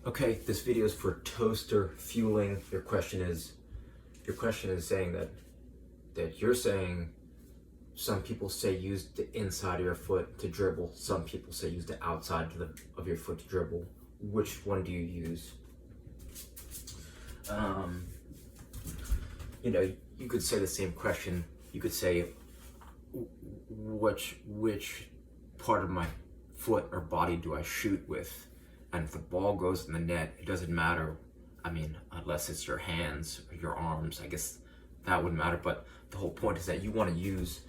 Okay, this video is for toaster fueling. Your question is saying that you're saying some people say use the inside of your foot to dribble. Some people say use the outside of your foot to dribble. Which one do you use? You could say the same question. You could say which part of my foot or body do I shoot with? And if the ball goes in the net, it doesn't matter. I mean, unless it's your hands or your arms, I guess that wouldn't matter. But the whole point is that you want to use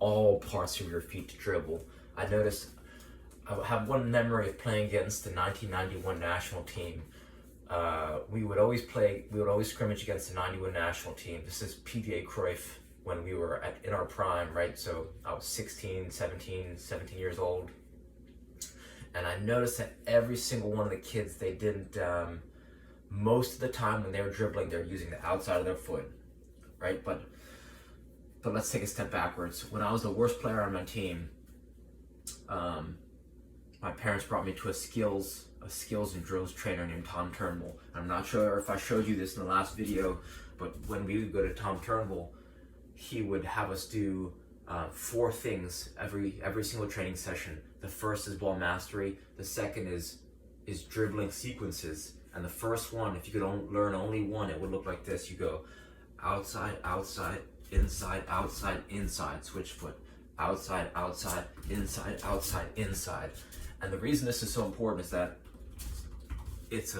all parts of your feet to dribble. I noticed I have one memory of playing against the 1991 national team. We would always scrimmage against the 91 national team. This is PJ Cruyff when we were in our prime, right? So I was 17 years old. And I noticed that every single one of the kids, they didn't, most of the time when they were dribbling, they're using the outside of their foot, right? But let's take a step backwards. When I was the worst player on my team, my parents brought me to a skills and drills trainer named Tom Turnbull. I'm not sure if I showed you this in the last video, but when we would go to Tom Turnbull, he would have us do 4 things every single training session. The first is ball mastery. The second is dribbling sequences. And the first one, if you could learn only one, it would look like this. You go outside, outside, inside, outside, inside, switch foot, outside, outside, inside, outside, inside. And the reason this is so important is that it's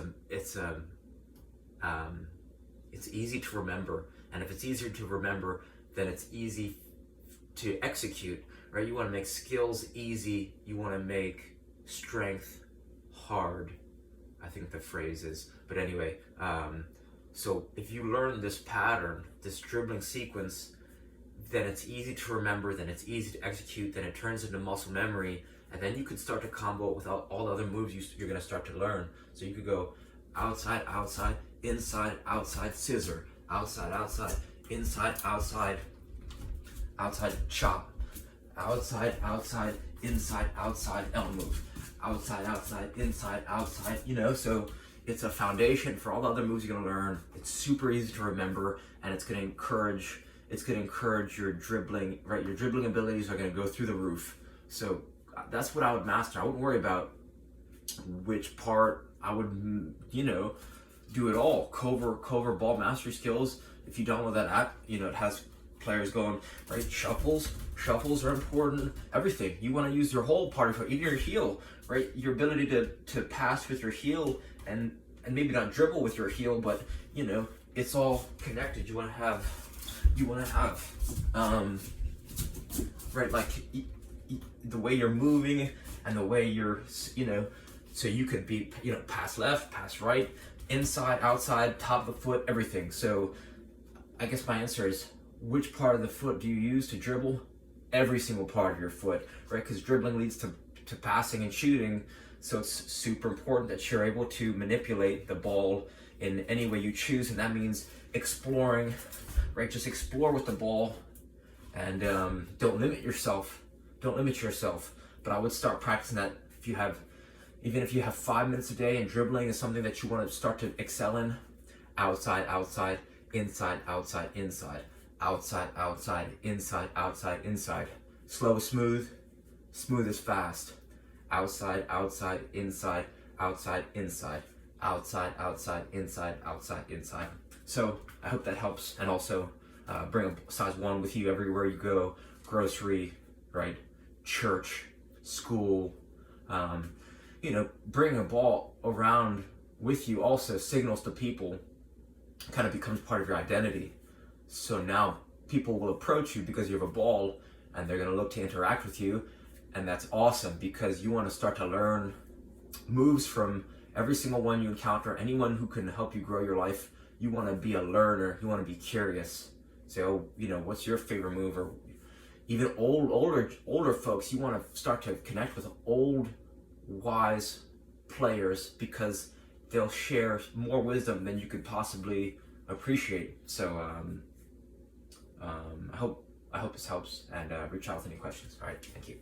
easy to remember. And if it's easier to remember, then it's easy to execute, right? You want to make skills easy. You want to make strength hard, I think the phrase is. But anyway, so if you learn this pattern, this dribbling sequence, then it's easy to remember, then it's easy to execute, then it turns into muscle memory, and then you could start to combo it with all the other moves you're going to start to learn. So you could go outside, outside, inside, outside, scissor, outside, outside, inside, outside, outside, chop, outside, outside, inside, outside, elbow move, outside, outside, inside, outside, so it's a foundation for all the other moves you're going to learn. It's super easy to remember, and it's going to encourage your dribbling, right? Your dribbling abilities are going to go through the roof. So that's what I would master. I wouldn't worry about which part. I would, do it all. Cover ball mastery skills. If you download that app, it has players going, right? Shuffles are important. Everything. You want to use your whole part of it, even your heel, right? Your ability to pass with your heel and maybe not dribble with your heel, but it's all connected. You want to have right, like the way you're moving and the way you're, so you could be, pass left, pass right, inside, outside, top of the foot, everything. So I guess my answer is, which part of the foot do you use to dribble? Every single part of your foot, right? Because dribbling leads to passing and shooting. So it's super important that you're able to manipulate the ball in any way you choose. And that means exploring, right? Just explore with the ball and don't limit yourself. But I would start practicing that even if you have 5 minutes a day and dribbling is something that you want to start to excel in. Outside, outside, inside, outside, inside. Outside, outside, inside, outside, inside. Slow, smooth is fast. Outside, outside, inside, outside, inside. Outside, outside, inside, outside, inside. So I hope that helps. And also bring a size 1 with you everywhere you go. Grocery, right? Church, school. Bring a ball around with you also signals to people, kind of becomes part of your identity. So now people will approach you because you have a ball and they're going to look to interact with you. And that's awesome because you want to start to learn moves from every single one you encounter. Anyone who can help you grow your life, you want to be a learner. You want to be curious. Say, what's your favorite move? Or even older folks, you want to start to connect with old, wise players because they'll share more wisdom than you could possibly appreciate. So I hope this helps, and reach out with any questions. All right, thank you.